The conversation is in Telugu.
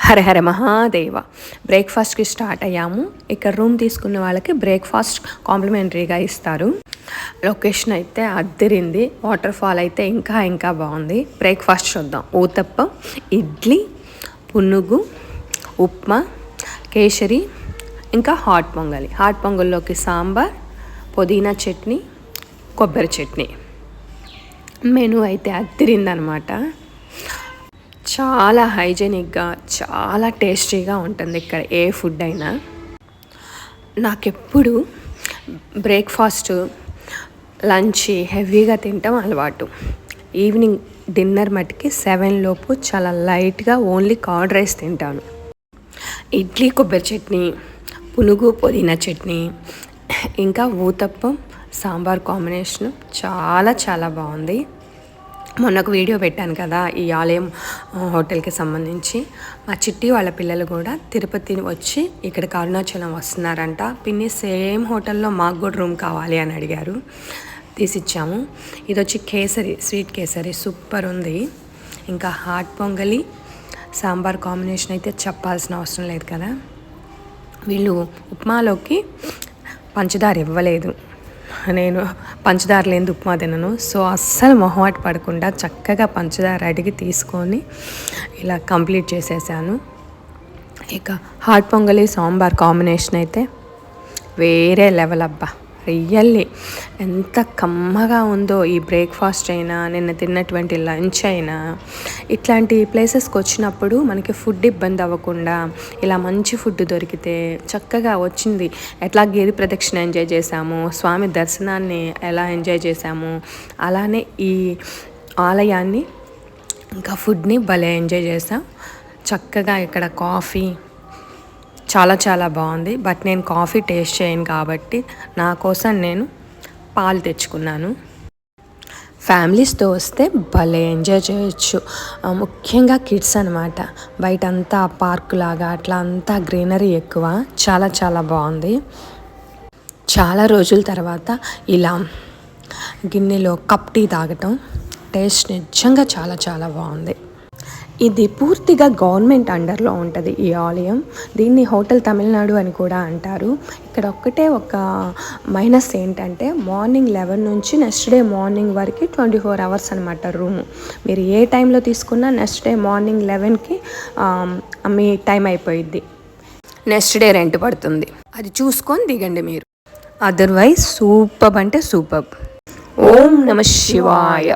హర హర మహాదేవ. బ్రేక్ఫాస్ట్కి స్టార్ట్ అయ్యాము. ఇక్కడ రూమ్ తీసుకున్న వాళ్ళకి బ్రేక్ఫాస్ట్ కాంప్లిమెంటరీగా ఇస్తారు. లొకేషన్ అయితే అద్దరింది. వాటర్ ఫాల్ అయితే ఇంకా బాగుంది. బ్రేక్ఫాస్ట్ చూద్దాం. ఊతప్పం, ఇడ్లీ, పునుగు, ఉప్మా, కేసరి, ఇంకా హాట్ పొంగలి. హాట్ పొంగల్లోకి సాంబార్, పుదీనా చట్నీ, కొబ్బరి చట్నీ. మెనూ అయితే అద్దరిందనమాట. చాలా హైజెనిక్గా, చాలా టేస్టీగా ఉంటుంది ఇక్కడ ఏ ఫుడ్ అయినా. నాకెప్పుడు బ్రేక్ఫాస్ట్, లంచ్ హెవీగా తింటాం అలవాటు. ఈవినింగ్ డిన్నర్ మటుకి 7 లోపు చాలా లైట్గా ఓన్లీ కర్డ్ రైస్ తింటాను. ఇడ్లీ, కొబ్బరి చట్నీ, పునుగు, పుదీనా చట్నీ, ఇంకా ఊతప్పం, సాంబార్ కాంబినేషన్ చాలా బాగుంది. మొన్న ఒక వీడియో పెట్టాను కదా ఈ ఆలయం హోటల్కి సంబంధించి. మా చిట్టి వాళ్ళ పిల్లలు కూడా తిరుపతి వచ్చి ఇక్కడికి అరుణాచలం వస్తున్నారంట. పిన్ని సేమ్ హోటల్లో మాకు కూడా రూమ్ కావాలి అని అడిగారు. తీసిచ్చాము. ఇది వచ్చి కేసరి, స్వీట్ కేసరి సూపర్ ఉంది. ఇంకా హాట్ పొంగలి, సాంబార్ కాంబినేషన్ అయితే చెప్పాల్సిన అవసరం లేదు కదా. వీళ్ళు ఉప్మాలోకి పంచదార ఇవ్వలేదు. నేను పంచదార లేని ఉప్మా తినను. సో అస్సలు మొహమాట పడకుండా చక్కగా పంచదార అడిగి తీసుకొని ఇలా కంప్లీట్ చేసేసాను. ఇక హాట్ పొంగలి, సాంబార్ కాంబినేషన్ అయితే వేరే లెవెల్ అబ్బా. రియల్లీ ఎంత కమ్మగా ఉందో ఈ బ్రేక్ఫాస్ట్ అయినా, నిన్న తిన్నటువంటి లంచ్ అయినా. ఇట్లాంటి ప్లేసెస్కి వచ్చినప్పుడు మనకి ఫుడ్ ఇబ్బంది అవ్వకుండా ఇలా మంచి ఫుడ్ దొరికితే చక్కగా వచ్చింది. ఎట్లా గిరి ప్రదక్షిణ ఎంజాయ్ చేసాము, స్వామి దర్శనాన్ని ఎలా ఎంజాయ్ చేసాము, అలానే ఈ ఆలయాన్ని ఇంకా ఫుడ్ని భలే ఎంజాయ్ చేసాం. చక్కగా ఇక్కడ కాఫీ చాలా బాగుంది. బట్ నేను కాఫీ టేస్ట్ చేయను కాబట్టి నా కోసం నేను పాలు తెచ్చుకున్నాను. ఫ్యామిలీస్తో వస్తే భలే ఎంజాయ్ చేయొచ్చు. ముఖ్యంగా కిడ్స్ అనమాట. బయట అంతా పార్క్ లాగా అట్లా అంతా గ్రీనరీ ఎక్కువ. చాలా బాగుంది. చాలా రోజుల తర్వాత ఇలా గిన్నెలో కప్ టీ తాగటం టేస్ట్ నిజంగా చాలా బాగుంది. ఇది పూర్తిగా గవర్నమెంట్ అండర్లో ఉంటుంది ఈ ఆలయం. దీన్ని హోటల్ తమిళనాడు అని కూడా అంటారు. ఇక్కడ ఒక్కటే ఒక మైనస్ ఏంటంటే మార్నింగ్ 11 నుంచి నెక్స్ట్ డే మార్నింగ్ వరకు 24 అవర్స్ అనమాట రూము. మీరు ఏ టైంలో తీసుకున్నా నెక్స్ట్ డే మార్నింగ్ 11కి మీ టైం అయిపోయిద్ది. నెక్స్ట్ డే రెంట్ పడుతుంది. అది చూసుకొని దిగండి మీరు. అదర్వైజ్ సూపర్ అంటే సూపర్. ఓం నమః శివాయ.